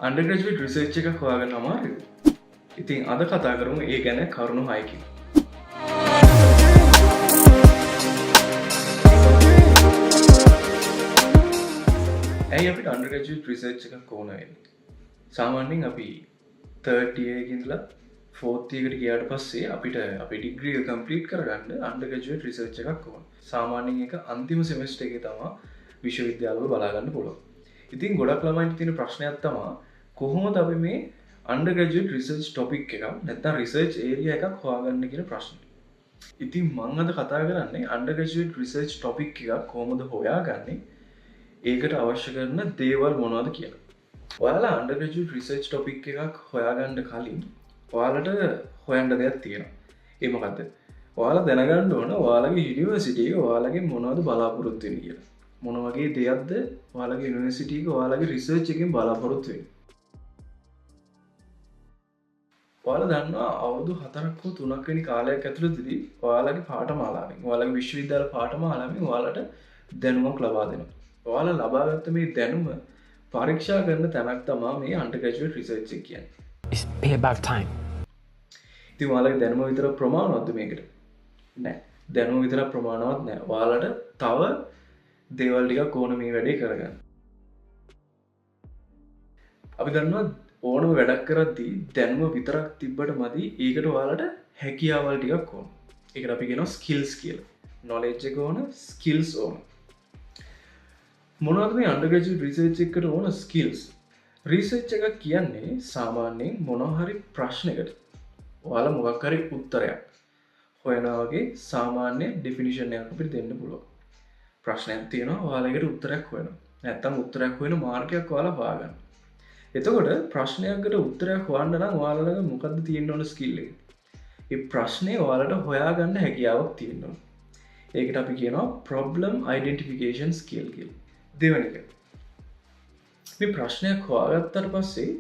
Undergraduate research එකක් හොයාගන්න අමාරුයි. ඉතින් අද කතා කරමු ඒ ගැන කරුණු 6කින්. ඇයි අපිට අන්ඩර්ග්‍රැජුවේට් රිසර්ච් එකක් ඕන වෙන්නේ? සාමාන්‍යයෙන් අපි 3rd year එකේ ඉඳලා 4th year එකට ගියාට පස්සේ අපිට අපේ ඩිග්‍රී එක කම්ප්ලීට් කරගන්න අන්ඩර්ග්‍රැජුවේට් රිසර්ච් එකක් ඕන. සාමාන්‍යයෙන් ඒක අන්තිම සෙමෙස්ටර් එකේ තමයි විශ්වවිද්‍යාලවල බලා ගන්න පුළුවන්. ඉතින් ගොඩක් ළමයින්ට තියෙන ප්‍රශ්නයක් තමයි කොහොමද අපි මේ අන්ඩර්ග්‍රැජුවේට් රිසර්ච් ටොපික් එකක් නැත්නම් රිසර්ච් ඒරියා එකක් හොයාගන්න කියන ප්‍රශ්නේ. ඉතින් මම අද කතා කරන්නේ අන්ඩර්ග්‍රැජුවේට් රිසර්ච් ටොපික් එකක් කොහොමද හොයාගන්නේ? ඒකට අවශ්‍ය කරන දේවල් මොනවද කියලා. ඔයාලා අන්ඩර්ග්‍රැජුවේට් රිසර්ච් ටොපික් එකක් හොයාගන්න කලින් ඔයාලට හොයන්න දෙයක් තියෙනවා. ඒ මොකද්ද? ඔයාලා දැනගන්න ඕන ඔයාලගේ යුනිවර්සිටි එක ඔයාලගේ මොනවද බලාපොරොත්තු වෙන්නේ කියලා. මොන වගේ දෙයක්ද ඔයාලගේ යුනිවර්සිටි එක ඔයාලගේ රිසර්ච් එකෙන් බලාපොරොත්තු වෙන්නේ. ඔයාලා දන්නවා අවුරුදු 4ක් හෝ 3ක් වෙනි කාලයක් ඇතුළතදී ඔයාලගේ පාඨමාලාවෙන් ඔයාලගේ විශ්වවිද්‍යාල පාඨමාලාවෙන් ඔයාලට දැනුමක් ලබා දෙනවා. ඔයාලා ලබාගත්ත මේ දැනුම පරීක්ෂා කරන තැනක් තමයි මේ අන්ඩර්ග්‍රැජුවේට් රිසර්ච් එක කියන්නේ. It's payback time. ඉතින් ඔයාලගේ දැනුම විතර ප්‍රමාණවත්ද මේකට? නෑ. දැනුම විතර ප්‍රමාණවත් නෑ. ඔයාලට තව දේවල් ටිකක් ඕන මේ වැඩේ කරගන්න. අපි දන්නවා ඕනම වැඩක් කරද්දී දැනුම විතරක් තිබ්බට මදි. ඒකට ඔයාලට හැකියාවල් ටිකක් ඕන. ඒකට අපි කියනවා ස්කිල්ස් කියලා. knowledge එක ඕන, ස්කිල්ස් ඕන. මොනවද මේ අන්ඩර්ග්‍රැජුවේට් රිසර්ච් එකට ඕන ස්කිල්ස්? රිසර්ච් එකක් කියන්නේ සාමාන්‍යයෙන් මොනවා හරි ප්‍රශ්නයකට ඔයාලා මොකක් හරි උත්තරයක් හොයනවා වගේ සාමාන්‍ය ඩෙෆිනිෂන් එකක් අපිට දෙන්න පුළුවන්. ප්‍රශ්නයක් තියෙනවා ඔයාලා ඒකට උත්තරයක් හොයනවා. නැත්තම් උත්තරයක් හොයන මාර්ගයක් ඔයාලා හොයාගන්න. එතකොට ප්‍රශ්නයකට උත්තරයක් හොයන්න නම් ඔයාලා ළඟ මොකද්ද තියෙන්න ඕන ස්කිල් එක? ඒ ප්‍රශ්නේ ඔයාලට හොයාගන්න හැකියාවක් තියෙන්න ඕන. ඒකට අපි කියනවා problem identification skill කියලා. දෙවෙනි එක. මේ ප්‍රශ්නයක් හොයාගත්තට පස්සේ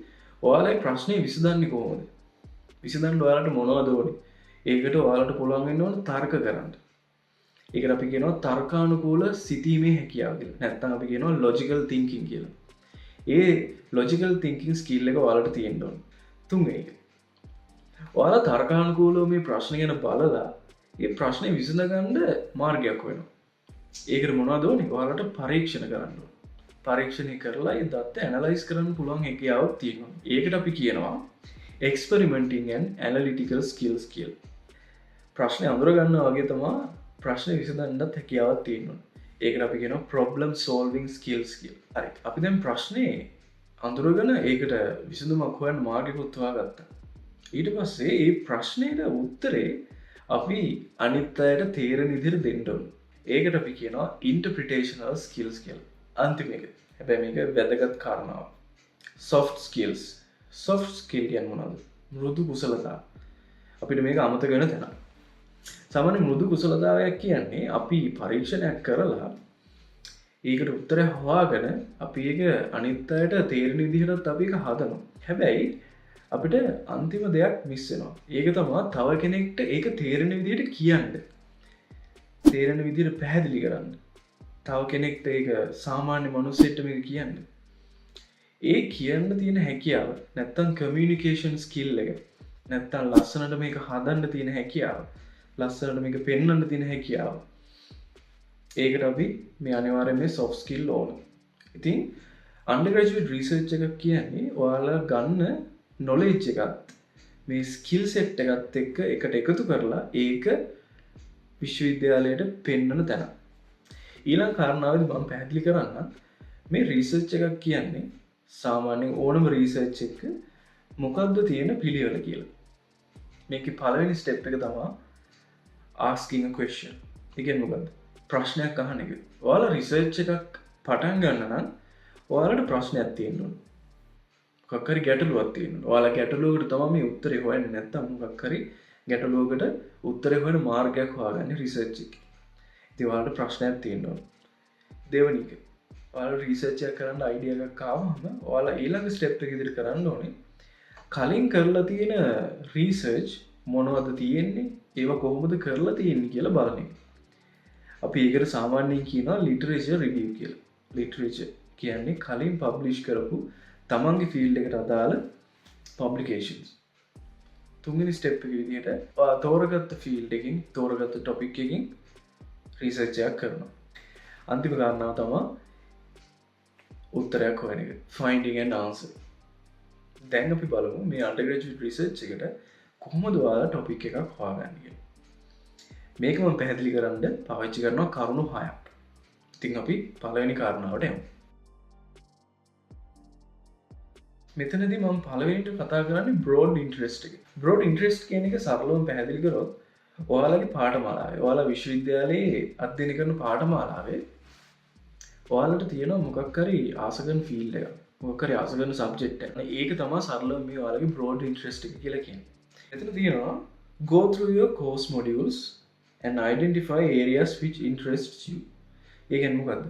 ඔයාලා ප්‍රශ්නේ විසඳන්නේ කොහොමද? විසඳන්න ඔයාලට මොනවද ඕනේ? ඒකට ඔයාලට පුළුවන් වෙන්න ඕන තර්ක කරන්න. ඒකට අපි කියනවා තර්කානුකූල සිතීමේ හැකියාව කියලා. නැත්නම් අපි කියනවා logical thinking කියලා. ඒ logical thinking skill එක ඔයාලට තියෙන්න ඕන. තුන්වෙනි එක. ඔයාලා තර්කානුකූලව මේ ප්‍රශ්න ගැන බලලා ඒ ප්‍රශ්නේ විසඳගන්න මාර්ගයක් හොයනවා. ඒකට මොනවද ඕනේ? ඔයාලට පරීක්ෂණ කරන්න ඕනේ. පරීක්ෂණය කරලා ඒ දත්ත ඇනලයිස් කරන්න පුළුවන් හැකියාවක් තියෙනවා. ඒකට අපි කියනවා experimenting and analytical skills කියලා. ප්‍රශ්නේ අඳුරගන්නවා වගේ තමයි ප්‍රශ්නේ විසඳන්නත් හැකියාවක් තියෙනවා. ඒකට අපි කියනවා problem solving skills කියලා. හරි. අපි දැන් ප්‍රශ්නේ අඳුරගෙන ඒකට විසඳුමක් හොයන්න මාර්ගයකුත් හොයාගත්තා. ඊට පස්සේ මේ ප්‍රශ්නෙට උත්තරේ අපි අනිත් අයට තේරෙන විදිහට දෙන්න ඕනේ. ඒකට අපි කියනවා interpretational skills කියලා. අන්තිම එක. හැබැයි මේක වැදගත් කාරණාවක්. soft skills. soft skill කියන්නේ මොනවද? මෘදු කුසලතා. අපිට මේක අමතක වෙන තැන. සාමාන්‍ය මෘදු කුසලතාවයක් කියන්නේ අපි පරීක්ෂණයක් කරලා ඒකට උත්තරය හොයාගෙන අපි ඒක අනිත් අයට තේරෙන විදිහට අපි ඒක හදනවා. හැබැයි අපිට අන්තිම දෙයක් මිස් වෙනවා. ඒක තමයි තව කෙනෙක්ට ඒක තේරෙන විදිහට කියන්න. තේරෙන විදිහට පැහැදිලි කරන්න. තව කෙනෙක්ට ඒක සාමාන්‍ය මනුස්සයෙක්ට මේක කියන්න. ඒ කියන්න තියෙන හැකියාව නැත්තම් කමියුනිකේෂන් ස්කිල් එක නැත්තම් ලස්සනට මේක හදන්න තියෙන හැකියාව ලස්සනට මේක පෙන්වන්න තියෙන හැකියාව ඒකට අපි මේ අනිවාර්යයෙන් මේ soft skill ඕන. ඉතින් undergraduate research එකක් කියන්නේ ඔයාලා ගන්න knowledge එකත් මේ skill set එකත් එක්ක එකට එකතු කරලා ඒක විශ්වවිද්‍යාලයට පෙන්වන තැන. ඊළඟ කාරණාවේදී මම පැහැදිලි කරන්නම් මේ රිසර්ච් එකක් කියන්නේ සාමාන්‍යයෙන් ඕනම රිසර්ච් එක මොකක්ද තියෙන පිළිවෙල කියලා. මේකේ පළවෙනි ස්ටෙප් එක තමයි asking a question. ඒ කියන්නේ මොකද්ද? ප්‍රශ්නයක් අහන එක. ඔයාලා රිසර්ච් එකක් පටන් ගන්න නම් ඔයාලට ප්‍රශ්නයක් තියෙන්න ඕන. මොකක් හරි ගැටලුවක් තියෙන්න ඕන. ඔයාලා ගැටලුවකට තමයි මේ උත්තරේ හොයන්නේ නැත්තම් මොකක් හරි ගැටලුවකට උත්තරේ හොයන මාර්ගයක් හොයාගන්නේ රිසර්ච් එකේ. ඉතින් ඔයාලට ප්‍රශ්නයක් තියෙන්න ඕන. දෙවෙනි එක. ඔයාලා රිසර්ච් එකක් කරන්න අයිඩියා එකක් ආවම ඔයාලා ඊළඟ ස්ටෙප් එක ඉදිරි කරන්න ඕනේ. කලින් කරලා තියෙන රිසර්ච් මොනවද තියෙන්නේ? ඒව කොහොමද කරලා තියෙන්නේ කියලා බලන එක. අපි ඒකට සාමාන්‍යයෙන් කියනවා ලිටරේචර් රිවිව් කියලා. ලිටරේචර් කියන්නේ කලින් පබ්ලිෂ් කරපු තමන්ගේ ෆීල්ඩ් එකට අදාළ පබ්ලිකේෂන්ස්. තුන්වෙනි ස්ටෙප් එක විදිහට තෝරගත්ත ෆීල්ඩ් එකකින් තෝරගත්ත ටොපික් එකකින් රිසර්ච් එකක් කරනවා. අන්තිම කාරණාව තමයි උත්තරයක් හොයන එක. finding an answer. දැන් අපි බලමු මේ undergraduate research එකට කොහොමද ඔයාලා ටොපික් එකක් හොයාගන්නේ කියලා. මේක මම පැහැදිලි කරන්න පාවිච්චි කරනවා කරුණු 6ක්. ඉතින් අපි පළවෙනි කාරණාවට යමු. මෙතනදී මම පළවෙනිට කතා කරන්නේ broad interest එක. broad interest කියන එක සරලවම පැහැදිලි කරොත් ඔයාලගේ පාඨමාලාවේ ඔයාලා විශ්වවිද්‍යාලයේ අධ්‍යයනය කරන පාඨමාලාවේ ඔයාලට තියෙනවා මොකක් හරි ආස කරන ෆීල්ඩ් එකක්. මොකක් හරි ආස කරන සබ්ජෙක්ට් එකක්. ඒක තමයි සරලවම මේ ඔයාලගේ broad interest එක කියලා කියන්නේ. එතන තියෙනවා go through your course modules and identify areas which interests you. ඒ කියන්නේ මොකද්ද?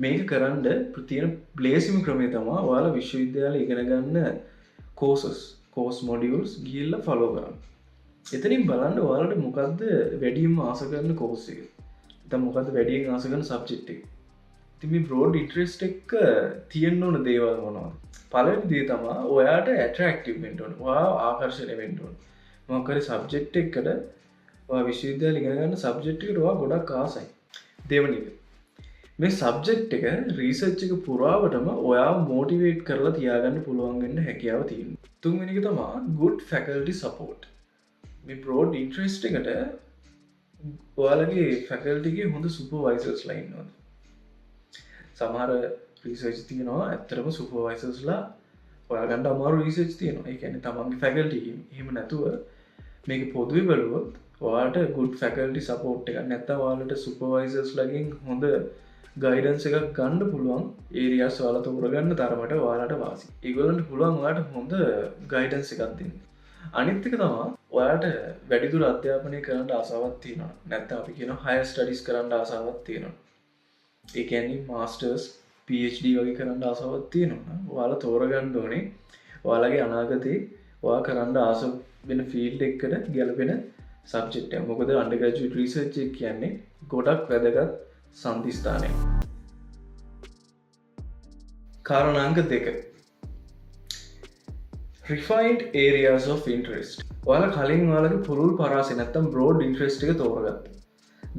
මේක කරන්න තියෙන ප්ලේසිම ක්‍රමය තමයි ඔයාලා විශ්වවිද්‍යාලයේ ඉගෙන ගන්න course modules ගිහිල්ලා follow කරන්න. එතනින් බලන්න ඔයාලට මොකද්ද වැඩිම ආස කරන course එක. නැත්නම් මොකද්ද වැඩියෙන් ආස කරන subject එක. ඉතින් මේ broad interest එක තියෙන්න ඕන දේවල් මොනවද? පළවෙනි දේ තමයි ඔයාට attractive වෙන්න ඕන. ඔයාව ආකර්ෂණය වෙන්න ඕන. මොකක් හරි subject එකකට ඔයා විශ්වවිද්‍යාලේ ඉගෙන ගන්න subject එකට ඔයා ගොඩක් ආසයි. දෙවෙනි එක මේ සබ්ජෙක්ට් එක රිසර්ච් එක පුරාවටම ඔයාව මොටිවේට් කරලා තියාගන්න පුළුවන් වෙන්න හැකියාව තියෙනවා. තුන්වෙනි එක තමයි good faculty support. මේ broad interest එකට ඔයාලගේ faculty එකේ හොඳ supervisorsලා ඉන්නවා. සමහර රිසර්ච් තියෙනවා ඇත්තටම supervisorsලා හොයාගන්න අමාරු රිසර්ච් තියෙනවා. ඒ කියන්නේ තමන්ගේ faculty එකේ. එහෙම නැතුව මේක පොදුවේ බලුවොත් ඔයාලට good faculty support එකක් නැත්නම් ඔයාලට supervisorsලාගෙන් හොඳ ගයිඩන්ස් එකක් ගන්න පුළුවන් ඒරියාස් ඔයාලා තෝරගන්න තරමට ඔයාලට වාසි. ඒගොල්ලන්ට පුළුවන් ඔයාලට හොඳ ගයිඩන්ස් එකක් දෙන්න. අනිත් එක තමයි ඔයාලට වැඩිදුර අධ්‍යාපනය කරන්න ආසාවක් තියෙනවා. නැත්නම් අපි කියනවා higher studies කරන්න ආසාවක් තියෙනවා. ඒ කියන්නේ masters, PhD වගේ කරන්න ආසාවක් තියෙනවා. ඔයාලා තෝරගන්න ඕනේ ඔයාලගේ අනාගතේ ඔයා කරන්න ආස වෙන ෆීල්ඩ් එකකට ගැලපෙන සබ්ජෙක්ට් එක. මොකද undergraduate research එක කියන්නේ ගොඩක් වැදගත් සම්දිස්ථානය. කාරණාංක 2 refined areas of interest. ඔයාලා කලින් ඔයාලගේ පුළුල් පරාසය නැත්තම් broad interest එක තෝරගත්තා.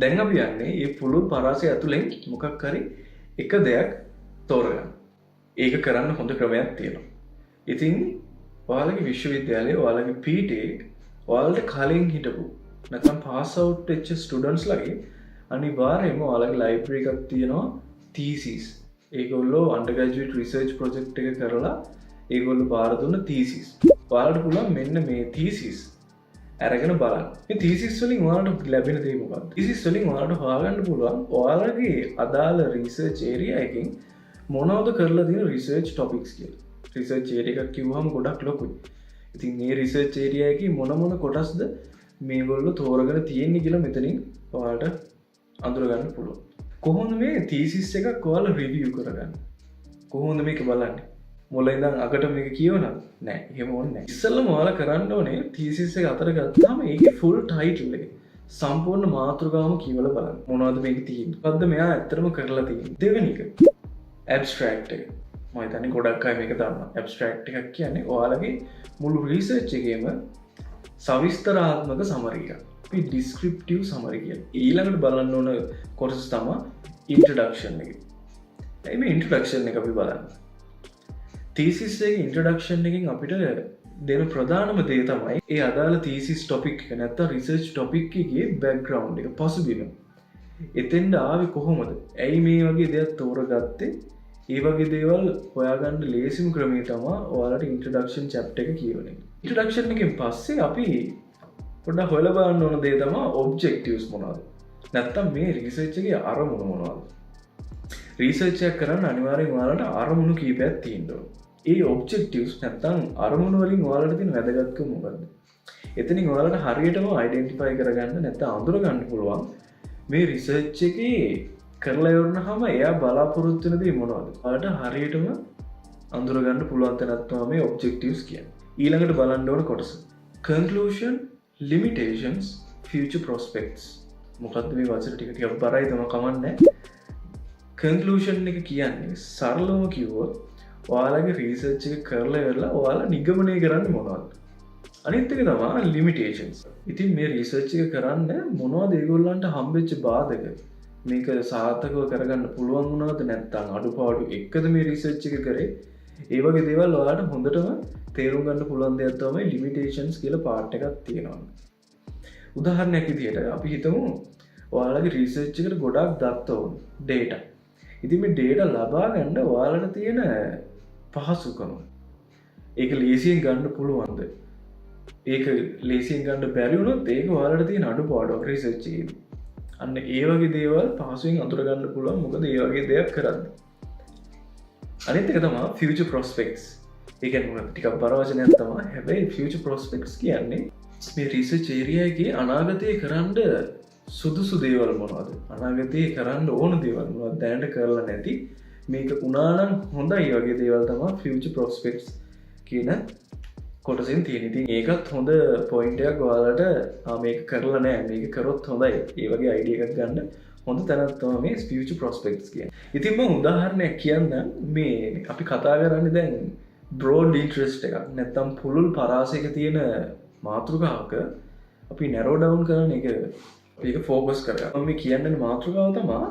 දැන් අපි යන්නේ මේ පුළුල් පරාසය ඇතුලෙන් මොකක් හරි එක දෙයක් තෝරගන්න. ඒක කරන්න හොඳ ක්‍රමයක් තියෙනවා. ඉතින් ඔයාලගේ විශ්වවිද්‍යාලයේ ඔයාලගේ PT ඔයාලට කලින් හිටපු නැත්තම් pass out වෙච්ච students ලගේ අනිවාර්යයෙන්ම ඔයාලගේ ලයිබ්‍රරි එකක් තියෙනවා thesis. ඒගොල්ලෝ undergraduate research project එක කරලා ඒගොල්ලෝ බාර දුන්න thesis. ඔයාලට පුළුවන් මෙන්න මේ thesis අරගෙන බලන්න. මේ thesis වලින් ඔයාලට ලැබෙන දේ මොකක්ද? thesis වලින් ඔයාලට හොයාගන්න පුළුවන් ඔයාලගේ අදාළ research area එකකින් මොනවද කරලා තියෙන research topics කියලා. research area එකක් කිව්වම ගොඩක් ලොකුයි. ඉතින් මේ research area එකේ මොන කොටස්ද මේගොල්ලෝ තෝරගෙන තියෙන්නේ කියලා මෙතනින් ඔයාලට අඳුරගන්න පුළුවන්. කොහොමද මේ thesis එකක් ඔයාලා review කරගන්නේ? කොහොමද මේක බලන්නේ? මුලින් ඉඳන් අගට මේක කියවනවද? නෑ, එහෙම ඕනේ නෑ. ඉස්සෙල්ලම ඔයාලා කරන්න ඕනේ thesis එක අතර ගත්තාම ඒකේ full title එක සම්පූර්ණ මාතෘකාවම කියවලා බලන්න. මොනවද මේක තියෙන්නේ? මොකද්ද මෙයා ඇත්තටම කරලා තියෙන්නේ? දෙවෙනි එක abstract එක. මම හිතන්නේ ගොඩක් අය මේක දන්නවා. abstract එකක් කියන්නේ ඔයාලගේ මුළු research එකේම සවිස්තරාත්මක summary එකක්. අපි descriptive summary කියන්නේ. ඊළඟට බලන්න ඕන කොටස තමයි introduction එක. මේ introduction එක අපි බලන්න. thesis එකේ introduction එකෙන් අපිට දෙන ප්‍රධානම දේ තමයි ඒ අදාළ thesis topic එක නැත්නම් research topic එකේ background එක පසුබිම. එතෙන්ද ආවේ කොහොමද? ඇයි මේ වගේ දෙයක් තෝරගත්තේ? ඒ වගේ දේවල් හොයාගන්න ලේසිම ක්‍රමය තමයි ඔයාලට introduction chapter එක කියවන එක. introduction එකෙන් පස්සේ අපි පොඩ්ඩක් හොයලා බලන්න ඕන දේ තමයි objectives මොනවද? නැත්නම් මේ research එකේ අරමුණ මොනවද? research එක කරන්න අනිවාර්යෙන් ඔයාලට අරමුණු කීපයක් තියෙන්න ඕන. ඒ objectives නැත්නම් අරමුණු වලින් ඔයාලට තියෙන වැදගත්කම මොකද්ද? එතනින් ඔයාලට හරියටම identify කරගන්න නැත්නම් අඳුර ගන්න පුළුවන් මේ research එකේ කරලා ඉවරනහම එයා බලාපොරොත්තු වෙන දේ මොනවද? ඔයාලට හරියටම අඳුර ගන්න පුළුවන් තැනක් තමයි මේ objectives කියන්නේ. ඊළඟට බලන්න ඕන කොටස conclusion, limitations, future prospects. මොකද්ද මේ වචන ටික බරයි තමයි කමන්නේ. conclusion එක කියන්නේ සරලවම කිව්වොත් ඔයාලගේ රීසර්ච් එක කරලා වෙලා ඔයාලා නිගමනය කරන්න මොනවද. අනිත් එක තමා ලිමිටේෂන්ස්. ඉතින් මේ රීසර්ච් එක කරන්න මොනවද ඒගොල්ලන්ට හම්බෙච්ච බාධක, මේක සාර්ථකව කරගන්න පුළුවන් වුණාද නැත්නම් අඩුපාඩු එක්කද මේ රීසර්ච් එක කරේ, ඒ වගේ දේවල් ඔයාලට හොඳටම තේරුම් ගන්න පුළුවන් දෙයක් තමයි ලිමිටේෂන්ස් කියලා පාර්ට් එකක් තියෙනවා. උදාහරණයක් විදිහට අපි හිතමු ඔයාලගේ රීසර්ච් එකට ගොඩක් දත්ත ඕන, ඩේටා. ඉතින් මේ ඩේටා ලබා ගන්න ඔයාලට තියෙන පහසුකම, ඒක ලේසියෙන් ගන්න පුළුවන්ද, ඒක ලේසියෙන් ගන්න බැරි වුණොත් ඒක ඔයාලට තියෙන අඩුපාඩුවක් රිසර්ච් එකේදී. අන්න ඒ වගේ දේවල් පහසුවෙන් අඳුරගන්න පුළුවන් මොකද ඒ වගේ දෙයක් කරන්නේ. අනිත් එක තමයි ෆියුචර් ප්‍රොස්පෙක්ට්ස්. ඒ කියන්නේ ටිකක් බර වචනයක් තමයි. හැබැයි ෆියුචර් ප්‍රොස්පෙක්ට්ස් කියන්නේ මේ රිසර්ච් ඒරියා එකේ අනාගතයේ කරන්න සුදුසු දේවල් මොනවද? අනාගතයේ කරන්න ඕන දේවල් මොනවද? දැනට කරලා නැති මේක වුණා නම් හොඳයි වගේ දේවල් තමයි ෆියුචර් ප්‍රොස්පෙක්ට්ස් කියන කොටසින් තියෙන. ඉතින් ඒකත් හොඳ පොයින්ට් එකක් ඔයාලට මේක කරලා නැහැ මේක කරොත් හොඳයි ඒ වගේ අයිඩියා එකක් ගන්න හොඳ තැනක් තමයි මේ ෆියුචර් ප්‍රොස්පෙක්ට්ස් කියන්නේ. ඉතින් මම උදාහරණයක් කියන්නම්. මේ අපි කතා කරන්නේ දැන් බ්‍රෝඩ් ඉන්ට්‍රෙස්ට් එකක් නැත්නම් පුළුල් පරාසයක තියෙන මාතෘකාවක අපි නැරෝ ඩවුන් කරන එක ඒක ෆෝකස් කරගන්න. මම මේ කියන්නේ මාතෘකාව තමයි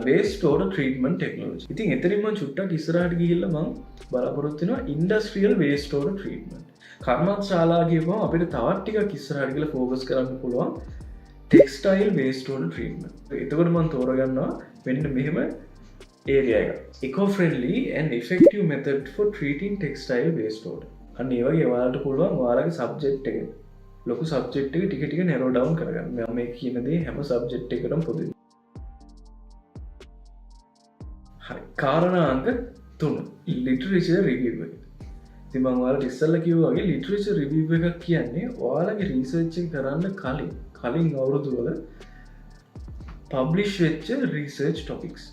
waste water treatment technology. ඉතින් එතනින් මම චුට්ටක් ඉස්සරහට ගිහිල්ලා මම බලාපොරොත්තු වෙනවා industrial waste water treatment. කර්මාන්ත ශාලා කියපුවම අපිට තවත් ටිකක් ඉස්සරහට ගිහලා ફોකස් කරන්න පුළුවන් textile waste water treatment. එතකොට මම තෝරගන්නවා මෙන්න මෙහෙම ඒරියා එක. eco-friendly and effective method for treating textile waste water. අන්න ඒ වගේ ඔයාලට පුළුවන් ඔයාලගේ සබ්ජෙක්ට් එක ලොකු සබ්ජෙක්ට් එක ටික ටික narrow down කරගන්න. මම මේ කියන දේ හැම සබ්ජෙක්ට් එකකටම පොදුයි. හරි. කාරණා අංක 3 literature review එක. ඉතින් මම ඔයාලට ඉස්සෙල්ලා කිව්වා වගේ literature review එකක් කියන්නේ ඔයාලගේ රිසර්ච් එක කරන්න කලින් අවුරුදු වල publish වෙච්ච research topics.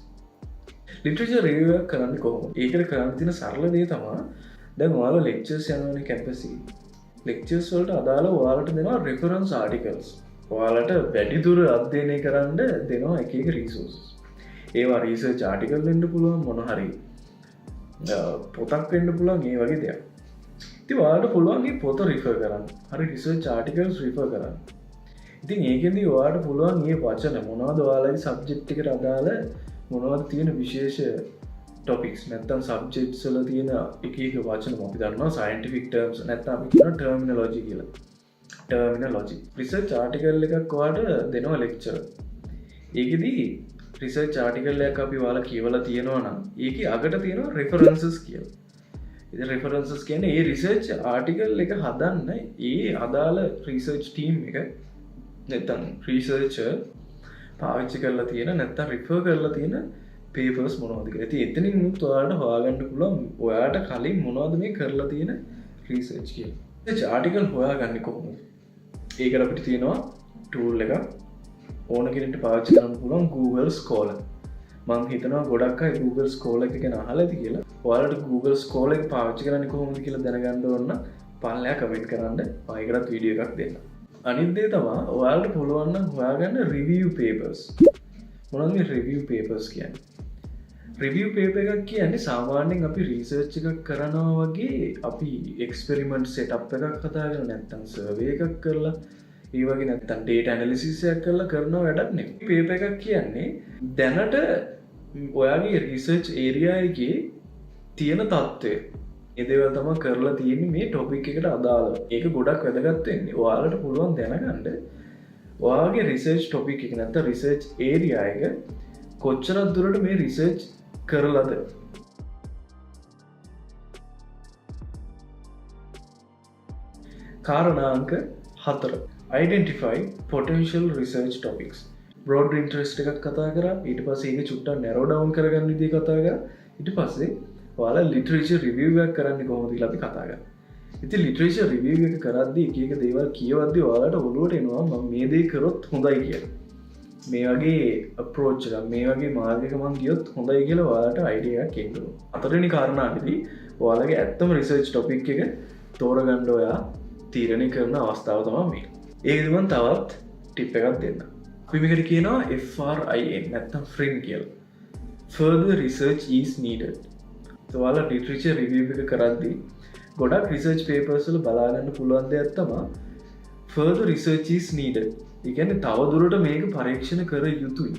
literature review එක කරන්නේ කොහොමද? ඒකට කරන්න තියෙන සරල දේ තමයි දැන් ඔයාලා lectures යනවනේ campus එකේ. lectures වලට අදාළව ඔයාලට දෙනවා reference articles. ඔයාලට වැඩිදුර අධ්‍යයනය කරන්න දෙනවා එක එක resources. ඒවා රිසර්ච් ආටිකල් වෙන්න පුළුවන්, මොන හරි පොතක් වෙන්න පුළුවන්, ඒ වගේ දෙයක්. ඉතින් ඔයාලට පුළුවන් මේ පොත රිෆර් කරන්න. හරි රිසර්ච් ආටිකල්ස් රිෆර් කරන්න. ඉතින් ඒකෙන්දී ඔයාලට පුළුවන් මේ වචන මොනවද ඔයාලගේ සබ්ජෙක්ට් එකට අදාළ මොනවද තියෙන විශේෂ ටොපික්ස් නැත්නම් සබ්ජෙක්ට්ස් වල තියෙන එක එක වචන අපි දන්නවා සයන්ටිෆික් ටර්ම්ස් නැත්නම් අපි කියන ටර්මිනොලොජි කියලා. ටර්මිනොලොජි. රිසර්ච් ආටිකල් එකක් ඔයාලට දෙනවා ලෙක්චර්. ඒකෙදී රිසර්ච් ආටිකල් එකක් අපි ඔයාලා කියවලා තියෙනවා නම් ඒකේ අගට තියෙනවා රෙෆරන්සස් කියලා. ඉතින් රෙෆරන්සස් කියන්නේ ඒ රිසර්ච් ආටිකල් එක හදන්න ඒ අදාළ රිසර්ච් ටීම් එක නැත්නම් රිසර්චර් පාවිච්චි කරලා තියෙන නැත්නම් රිෆර් කරලා තියෙන පේපර්ස් මොනවද කියලා. ඉතින් එතනින් උත් ඔයාලට හොයාගන්න පුළුවන් ඔයාට කලින් මොනවද මේ කරලා තියෙන රිසර්ච් කියලා. රිසර්ච් ආටිකල් හොයාගන්නේ කොහොමද? ඒකට අපිට තියෙනවා ටූල් එකක්. ඕන කෙනෙක්ට පාවිච්චි කරන්න පුළුවන් Google Scholar. මම හිතනවා ගොඩක් අය Google Scholar එක ගැන අහලා ඇති කියලා. ඔයාලට Google Scholar එක පාවිච්චි කරන්නේ කොහොමද කියලා දැනගන්න ඕන නම් පල්ලෙහා කමෙන්ට් කරන්න. මම ඒකටත් වීඩියෝ එකක් දෙන්නම්. අනිත් දේ තමයි ඔයාලට පුළුවන් නම් හොයාගන්න review papers. මොනවද මේ review papers කියන්නේ? review paper එකක් කියන්නේ සාමාන්‍යයෙන් අපි research එකක් කරනවා වගේ අපි experiment setup එකක් හදාගෙන නැත්නම් survey එකක් කරලා ඒ වගේ නැත්නම් data analysis එකක් කරලා කරන වැඩක් නෙවෙයි. paper එකක් කියන්නේ දැනට ඔයාගේ research area එකේ තියෙන තත්ත්වය. ඒ දේවල් තමයි කරලා තියෙන්නේ මේ topic එකට අදාළව. ඒක ගොඩක් වැදගත් වෙන්නේ. ඔයාලට පුළුවන් දැනගන්න ඔයාගේ research topic එක නැත්නම් research area එක කොච්චරක් දුරට මේ research කරලාද. කාරණා අංක 4 identify potential research topics. broad interest එකක් කතා කරා. ඊට පස්සේ ඒක චුට්ටක් narrow down කරගන්න විදිහ කතා කරා. ඊට පස්සේ ඔයාලා literature review එකක් කරන්නේ කොහොමද කියලා අපි කතා කරා. ඉතින් literature review එක කරද්දී එක එක දේවල් කියවද්දී ඔයාලට ඔළුවට එනවා මම මේ දේ කරොත් හොඳයි කියලා. මේ වගේ approach එක මේ වගේ මාර්ගයක මම ගියොත් හොඳයි කියලා ඔයාලට idea එකක් එනවා. හතරවෙනි කාරණාවේදී ඔයාලගේ ඇත්තම research topic එක තෝරගන්න ඔයා තීරණය කරන අවස්ථාව තමයි මේක. ඒකෙදි මම තවත් ටිප් එකක් දෙන්නම්. අපි මේකට කියනවා FRIN නැත්නම් FRIN කියලා. Further research is needed. ඔයාලා ලිටරේචර් රිවිව් එක කරද්දී ගොඩක් රිසර්ච් පේපර්ස් වල බලාගන්න පුළුවන් දෙයක් තමයි further research is needed. ඒ කියන්නේ තවදුරට මේක පරීක්ෂණ කර යුතුයි.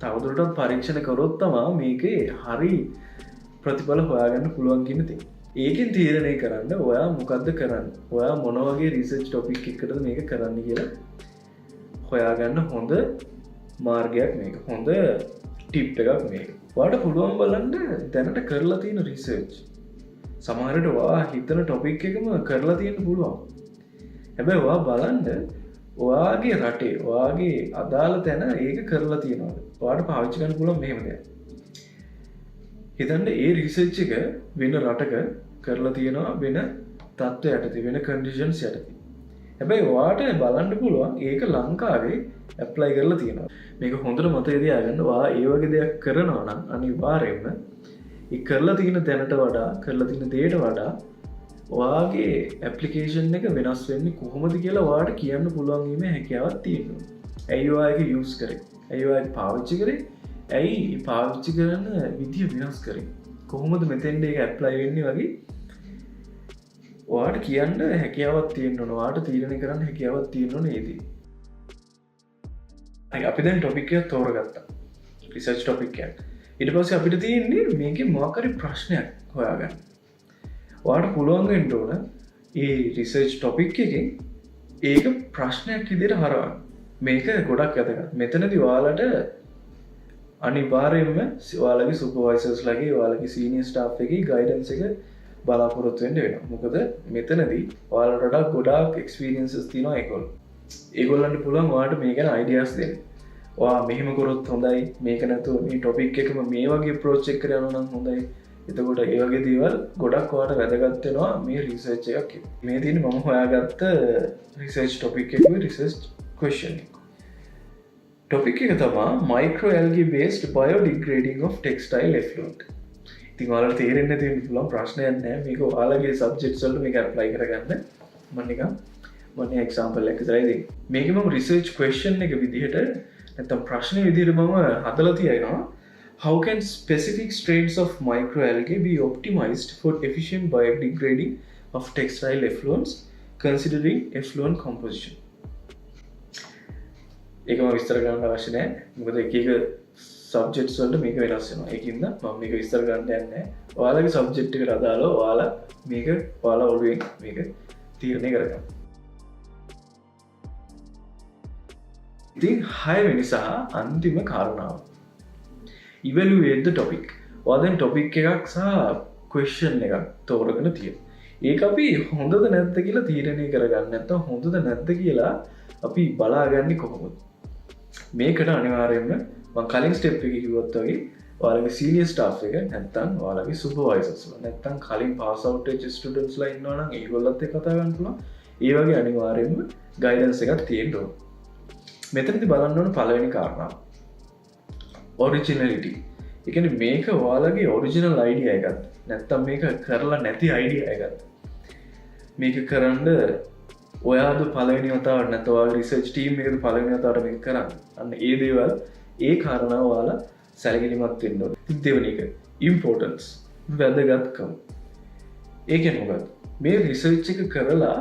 තවදුරටත් පරීක්ෂණ කරොත් තමයි මේකේ හරි ප්‍රතිඵල හොයාගන්න පුළුවන් කියන දේ. ඒකෙන් තීරණය කරන්න ඔයා මොකද්ද කරන්නේ? ඔයා මොන වගේ රිසර්ච් ටොපික් එකකටද මේක කරන්න කියලා හොයාගන්න හොඳ මාර්ගයක් මේක. හොඳ ටිප් එකක් මේක. ඔයාට පුළුවන් බලන්න දැනට කරලා තියෙන රිසර්ච්. සමහරට ඔයා හිතන ටොපික් එකම කරලා තියෙන්න පුළුවන්. හැබැයි ඔයා බලන්න ඔයාගේ රටේ ඔයාගේ අදාළ තැන ඒක කරලා තියෙනවද? ඔයාට පාවිච්චි කරන්න පුළුවන් මෙහෙම දෙයක්. හිතන්න ඒ රිසර්ච් එක වෙන රටක කරලා තියෙනවා වෙන තත්ත්ව යටතේ වෙන කන්ඩිෂන්ස් යටතේ. හැබැයි ඔයාට බලන්න පුළුවන් ඒක ලංකාවේ ඇප්ලයි කරලා තියෙනවා. මේක හොඳට මතක තියාගන්න. ඔයා ඒ වගේ දෙයක් කරනවා නම් අනිවාර්යයෙන්ම ඒ කරලා තියෙන තැනට වඩා කරලා තියෙන දෙයට වඩා ඔයාගේ ඇප්ලිකේෂන් එක වෙනස් වෙන්නේ කොහොමද කියලා ඔයාට කියන්න පුළුවන් වීමේ හැකියාවක් තියෙනවා. ඇයි ඔයා ඒක යූස් කරේ? ඇයි ඔයා ඒක පාවිච්චි කරේ? ඇයි පාවිච්චි කරන විදිය වෙනස් කරේ? කොහොමද මෙතෙන්ට ඒක ඇප්ලයි වෙන්නේ වගේ ඔයාට කියන්න හැකියාවක් තියෙන්න ඕන. ඔයාට තීරණය කරන්න හැකියාවක් තියෙන්න ඕන ඒ දේ. අපි දැන් ටොපික් එකක් තෝරගත්තා. රිසර්ච් ටොපික් එකක්. ඊට පස්සේ අපිට තියෙන්නේ මේකේ මොකක් හරි ප්‍රශ්නයක් හොයාගන්න. ඔයාට පුළුවන් වෙන්න ඕන ඒ රිසර්ච් ටොපික් එකෙන් ඒක ප්‍රශ්නයක් විදිහට හරවන්න. මේක ගොඩක් වැදගත්. මෙතනදී ඔයාලට අනිවාර්යයෙන්ම ඔයාලගේ සුපර්වයිසර්ස්ලාගේ ඔයාලගේ සීනියර් ස්ටාෆ් එකේ ගයිඩන්ස් එක බලාපොරොත්තු වෙන්න වෙනවා. මොකද මෙතනදී ඔයාලට වඩා ගොඩාක් එක්ස්පීරියන්සස් තියෙනවා ඒගොල්ලෝ. ඒගොල්ලන්ට පුළුවන් ඔයාලට මේ ගැන අයිඩියාස් දෙන්න. ඔයා මෙහෙම කරොත් හොඳයි. මේක නැතුව මේ ටොපික් එකම මේ වගේ අප්‍රෝච් එකක් කරනවා නම් හොඳයි. එතකොට ඒ වගේ දේවල් ගොඩක් ඔයාලට වැදගත් වෙනවා මේ රිසර්ච් එකක්. මේ තියෙන්නේ මම හොයාගත්ත රිසර්ච් ටොපික් එකේ රිසර්ච් ක්වෙස්චන් එක. ටොපික් එක තමයි microalgae based biodegrading of textile effluent. ඉතින් ඔයාලට තේරෙන්න තියෙන පුළුවන් ප්‍රශ්නයක් නෑ. මේක ඔයාලගේ සබ්ජෙක්ට්ස් වලට මේක ඇප්ලයි කරගන්න. මම එක්සාම්පල් එකක් විතරයි දෙන්නේ. මේකේ මම රිසර්ච් ක්වෙස්චන් එක විදිහට නැත්නම් ප්‍රශ්නේ විදිහට මම හදලා තියෙනවා. How can specific strains of microalgae be optimized for efficient biodegrading of textile effluents considering effluent composition? ඒක මම විස්තර කරන්න අවශ්‍ය නැහැ. මොකද එක එක සබ්ජෙක්ට්ස් වලට මේක වෙනස් වෙනවා. ඒකින්ද මම මේක විස්තර කරන්න යන්නේ නැහැ. ඔයාලගේ සබ්ජෙක්ට් එකට අදාළව ඔයාලා මේක ඔයාලා ඔළුවෙන් මේක තීරණය කරගන්න. ඉතින් 6 වෙනි සහ අන්තිම කාරණාව. Evaluate the topic. ඔයා දැන් ටොපික් එකක් සහ ක්වෙස්චන් එකක් තෝරගෙන තියෙනවා. ඒක අපි හොඳද නැද්ද කියලා තීරණය කරගන්න. නැත්නම් හොඳද නැද්ද කියලා අපි බලාගන්නේ කොහොමද? මේකට අනිවාර්යයෙන්ම මම කලින් ස්ටෙප් එකේ කිව්වත් වගේ ඔයාලගේ සීනියර් ස්ටාෆ් එක නැත්නම් ඔයාලගේ සුපර්වයිසර්ස්ලා නැත්නම් කලින් පාස් අවුට් වෙච්ච ස්ටුඩන්ට්ස්ලා ඉන්නවා නම් ඒගොල්ලොත් එක්ක කතා කරන්න පුළුවන්. ඒ වගේ අනිවාර්යයෙන්ම ගයිඩන්ස් එකක් තියෙන්න ඕන. මෙතනදී බලන්න ඕන පළවෙනි කාරණාව ඔරිජිනලිටි. ඒ කියන්නේ මේක ඔයාලගේ ඔරිජිනල් අයිඩියා එකක්. නැත්නම් මේක කරලා නැති අයිඩියා එකක්. මේක කරන්න ඔයාද පළවෙනි වතාවට නැත්නම් ඔයාගේ රිසර්ච් ටීම් එකද පළවෙනි වතාවට මේක කරන්නේ. අන්න ඒ දේවල් ඒ කාරණා ඔයාලා සැලකිලිමත් වෙන්න ඕනේ. දෙවෙනි එක ඉම්පෝටන්ස් වැදගත්කම. ඒ කියන්නේ මොකක්ද? මේ රිසර්ච් එක කරලා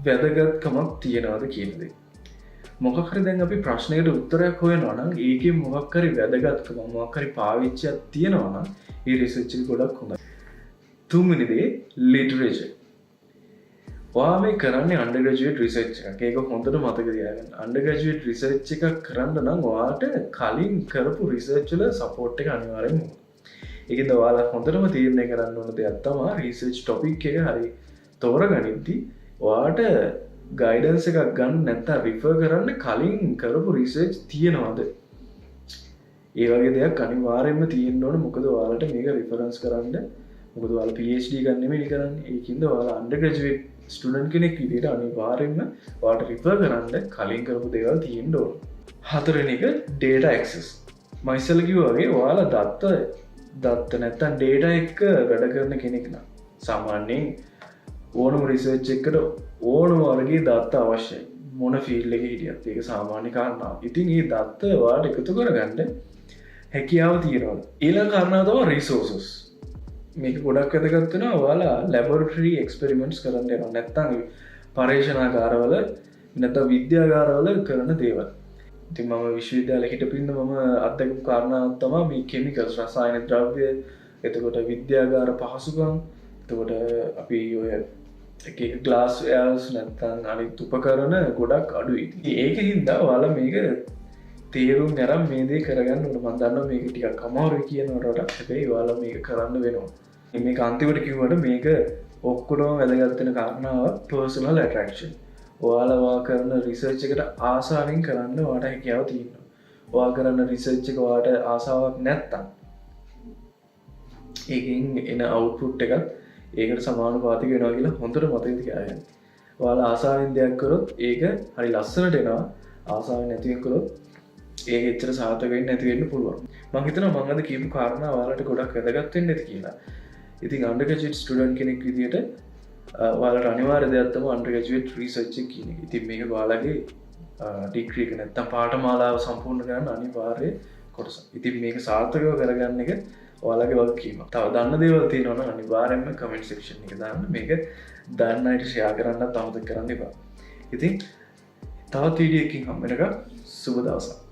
වැදගත්කමක් තියනවාද කියන දේ. මොකක් හරි දැන් අපි ප්‍රශ්නයකට උත්තරයක් හොයනවා නම් ඒකේ මොකක් හරි වැදගත්කම මොකක් හරි පාවිච්චියක් තියෙනවා නම් ඒ රිසර්ච් එක ගොඩක් හොඳයි. තුන්වෙනි දේ ලිටරේචර්. ඔයා මේ කරන්නේ අන්ඩර්ග්‍රැජුවේට් රිසර්ච් එකක්. ඒක හොඳට මතක තියාගන්න. අන්ඩර්ග්‍රැජුවේට් රිසර්ච් එකක් කරන්න නම් ඔයාට කලින් කරපු රිසර්ච් වල සපෝට් එක අනිවාර්යෙන්ම ඕන. ඒකෙන්ද ඔයාලා හොඳටම තීරණය කරන්න ඕන දෙයක් තමයි රිසර්ච් ටොපික් එක හරි තෝරගනිද්දී ඔයාට ගයිඩන්ස් එකක් ගන්න නැත්නම් රිෆර් කරන්න කලින් කරපු රිසර්ච් තියෙනවද? ඒ වගේ දෙයක් අනිවාර්යෙන්ම තියෙන්න ඕන. මොකද ඔයාලට මේක රිෆරන්ස් කරන්න මොකද ඔයාලා PhD ගන්න නෙමෙයි කරන්නේ. ඒකින්ද ඔයාලා අන්ඩර්ග්‍රැජුවේට් ස්ටුඩන්ට් කෙනෙක් විදිහට අනිවාර්යෙන්ම ඔයාලට රිෆර් කරන්න කලින් කරපු දේවල් තියෙන්න ඕන. හතරවෙනි එක data access. මම ඉස්සෙල්ලා කිව්වා වගේ ඔයාලා දත්ත නැත්නම් data එක වැඩ කරන කෙනෙක් නම් සාමාන්‍යයෙන් ඕනම රිසර්ච් එකකට ඕනම වර්ගයේ දත්ත අවශ්‍යයි. මොන ෆීල්ඩ් එකේ හිටියත් ඒක සාමාන්‍ය කාරණාවක්. ඉතින් මේ දත්ත ඔයාලට එකතු කරගන්න හැකියාව තියෙනවා. ඊළඟ කාරණාව තමයි resources. මේක ගොඩක් ඇතගත්වෙන ඔයාලා ලැබොරටරි එක්ස්පෙරිමෙන්ට්ස් කරන්න යනවා නැත්තං පර්ේෂණාකාරවල නැත විද්‍යාගාරවල කරන දේවල්. ති මම විශ්වවිද්‍යාල හිට පින්න මම අත්තකු කාරණාවත්තම මේ කෙමිකල්ස් රසායන ද්‍රව්‍ය එතකොට විද්‍යාගාර පහසුකම් එතකොට අපි ඔය ගලාස් යාල්ස් නැත්තන් අනිත් උපකරන ගොඩක් අඩුයි. ඒක හින්දා වාල මේක තේරුම් ගැරම් මේදේ කරගන්න මන්දන්න මේක ටික කමවර කියනවට හැබැයි වාල මේක කරන්න වෙනවා. මේ අන්තිවට කිවට මේක ඔක්කොටම වැදගත්තන කාරණාව පර්සනල් ඇටරක්ෂන්. ඔයාලවා කරන රිසර්ච් එකට ආසාාවෙන් කරන්න වාට හැකියාව තියන්න. වා කරන්න රිසර්ච් එක වාට ආසාාවක් නැත්තම් ඒකින් එන අවුපුට් එකත් ඒකට සමාන පාතික වෙනවා කියලා හොඳට මතති අයන්න. වාලා ආසාාවෙන් දෙයක් කරොත් ඒක හරි ලස්සනට එනවා ආසාාව නැතිවකරොත් ඒ එච්චර සාතකෙන් නැතිවෙන්න පුළුවන්. මහිතන මංගද කියපු කාරණ වාලට ගොඩක් වැදගත්වෙන්න ඇති කියලා. ඉතින් අන්ඩගජිට් ස්ටඩන් කෙනෙක් විදිට වාලට අනිවාර දෙයක්ත්තම අන්ඩගජුවට් රීසච්ච කියන ඉතින් මේක වාලගේ ඩික්‍රීක නැත්තම් පාට මාලාව සම්පූර්ණ කරන්න අනිවාර්ය කොටස. ඉතින් මේක සාර්ථකව කරගන්න එක ඔයාලගේ වගකීම. තව දන්න දේවල් තියෙනවන අනිවාර්යෙන්ම කමෙන්ට් සෙක්ෂන් එක දාන්න මේක දන්නයට ෂයා කරන්න අමතක කරන්න එපා. ඉතින් තවත් වීඩියෝ එකකින් හම්බ වෙනකම් සුබ දවසක්.